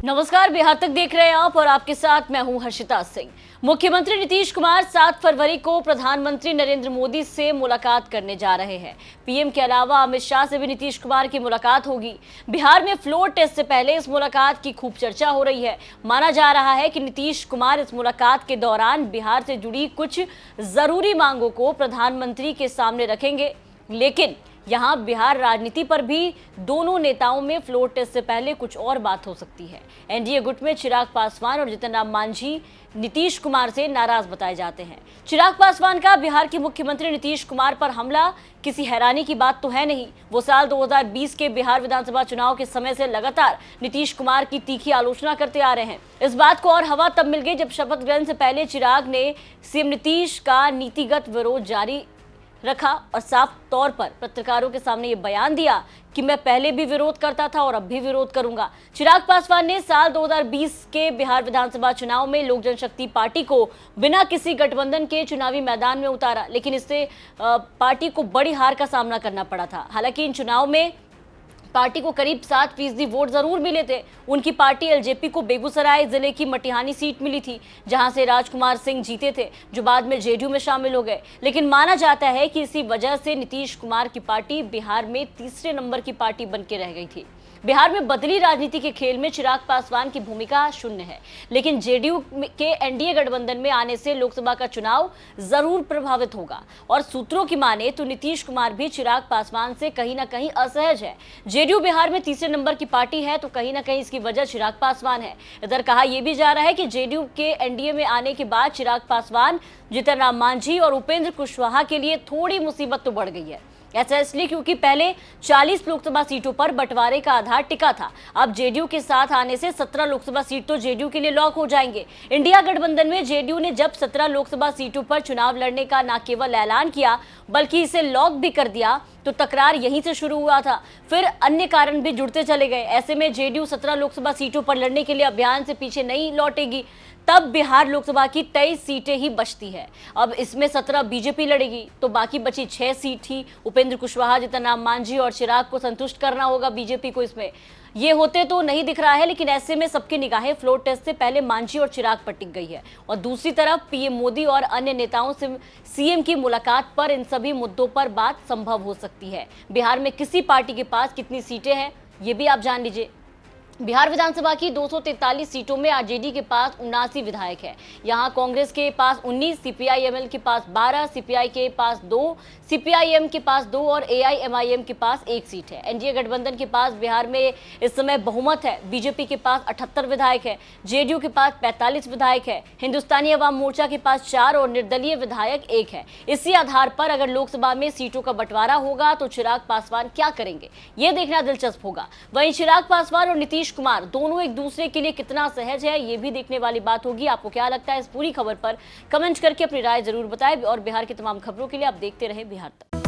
नमस्कार, बिहार तक देख रहे हैं आप और आपके साथ मैं हूं हर्षिता सिंह। मुख्यमंत्री नीतीश कुमार 7 फरवरी को प्रधानमंत्री नरेंद्र मोदी से मुलाकात करने जा रहे हैं। पीएम के अलावा अमित शाह से भी नीतीश कुमार की मुलाकात होगी। बिहार में फ्लोर टेस्ट से पहले इस मुलाकात की खूब चर्चा हो रही है। माना जा रहा है कि नीतीश कुमार इस मुलाकात के दौरान बिहार से जुड़ी कुछ जरूरी मांगों को प्रधानमंत्री के सामने रखेंगे, लेकिन यहाँ बिहार राजनीति पर भी दोनों नेताओं में फ्लोर टेस्ट से पहले कुछ और बात हो सकती है। एनडीए गुट में चिराग पासवान और जीतन राम मांझी नीतीश कुमार से नाराज बताए जाते हैं। चिराग पासवान का बिहार के मुख्यमंत्री नीतीश कुमार पर हमला किसी हैरानी की बात तो है नहीं। वो साल 2020 के बिहार विधानसभा चुनाव के समय से लगातार नीतीश कुमार की तीखी आलोचना करते आ रहे हैं। इस बात को और हवा तब मिल गई जब शपथ ग्रहण से पहले चिराग ने सीएम नीतीश का नीतिगत विरोध जारी रखा और साफ तौर पर पत्रकारों के सामने ये बयान दिया कि मैं पहले भी विरोध करता था और अब भी विरोध करूंगा। चिराग पासवान ने साल 2020 के बिहार विधानसभा चुनाव में लोक जनशक्ति पार्टी को बिना किसी गठबंधन के चुनावी मैदान में उतारा, लेकिन इससे पार्टी को बड़ी हार का सामना करना पड़ा था। हालांकि इन चुनाव में पार्टी को करीब 7% वोट जरूर मिले थे। उनकी पार्टी एलजेपी को बेगूसराय जिले की मटिहानी सीट मिली थी, जहां से राजकुमार सिंह जीते थे, जो बाद में जेडीयू में शामिल हो गए। लेकिन माना जाता है कि इसी वजह से नीतीश कुमार की पार्टी बिहार में तीसरे नंबर की पार्टी बनकर रह गई थी। बिहार में बदली राजनीति के खेल में चिराग पासवान की भूमिका शून्य है, लेकिन जेडीयू के एनडीए गठबंधन में आने से लोकसभा का चुनाव जरूर प्रभावित होगा। और सूत्रों की माने तो नीतीश कुमार भी चिराग पासवान से कहीं ना कहीं असहज है। जेडीयू बिहार में तीसरे नंबर की पार्टी है, तो कहीं ना कहीं इसकी वजह चिराग पासवान है। इधर कहा यह भी जा रहा है कि जेडीयू के एनडीए में आने के बाद चिराग पासवान, जीतन राम मांझी और उपेंद्र कुशवाहा के लिए थोड़ी मुसीबत तो बढ़ गई है। ऐसा इसलिए क्योंकि पहले 40 लोकसभा सीटों पर बंटवारे का आधार टिका था। अब जेडीयू के साथ आने से 17 लोकसभा सीट तो जेडीयू के लिए लॉक हो जाएंगे। इंडिया गठबंधन में जेडीयू ने जब 17 लोकसभा सीटों पर चुनाव लड़ने का न केवल ऐलान किया बल्कि इसे लॉक भी कर दिया, तो तकरार यहीं से शुरू हुआ था। फिर अन्य कारण भी जुड़ते चले गए। ऐसे में जेडीयू 17 लोकसभा सीटों पर लड़ने के लिए अभियान से पीछे नहीं लौटेगी। तब बिहार लोकसभा की 23 सीटें ही बचती है। अब इसमें 17 बीजेपी लड़ेगी, तो बाकी बची 6 सीट ही उपेंद्र कुशवाहा, जीतन राम मांझी और चिराग को संतुष्ट करना होगा बीजेपी को। इसमें ये होते तो नहीं दिख रहा है, लेकिन ऐसे में सबकी निगाहें फ्लोर टेस्ट से पहले मांझी और चिराग पर टिक गई है। और दूसरी तरफ पीएम मोदी और अन्य नेताओं से सीएम की मुलाकात पर इन सभी मुद्दों पर बात संभव हो सकती है। बिहार में किसी पार्टी के पास कितनी सीटें हैं ये भी आप जान लीजिए। बिहार विधानसभा की 243 सीटों में आरजेडी के पास 79 विधायक है। यहां कांग्रेस के पास 19, सीपीआईएमएल के पास 12, सीपीआई के पास 2, सीपीआईएम के पास 2 और एआईएमआईएम के पास 1 सीट है। एनडीए गठबंधन के पास बिहार में इस समय बहुमत है। बीजेपी के पास 78 विधायक है, जेडीयू के पास 45 विधायक है, हिंदुस्तानी अवाम मोर्चा के पास 4 और निर्दलीय विधायक 1 है। इसी आधार पर अगर लोकसभा में सीटों का बंटवारा होगा तो चिराग पासवान क्या करेंगे, ये देखना दिलचस्प होगा। वहीं चिराग पासवान और नीतीश कुमार दोनों एक दूसरे के लिए कितना सहज है ये भी देखने वाली बात होगी। आपको क्या लगता है इस पूरी खबर पर कमेंट करके अपनी राय जरूर बताएं और बिहार की तमाम खबरों के लिए आप देखते रहे बिहार तक।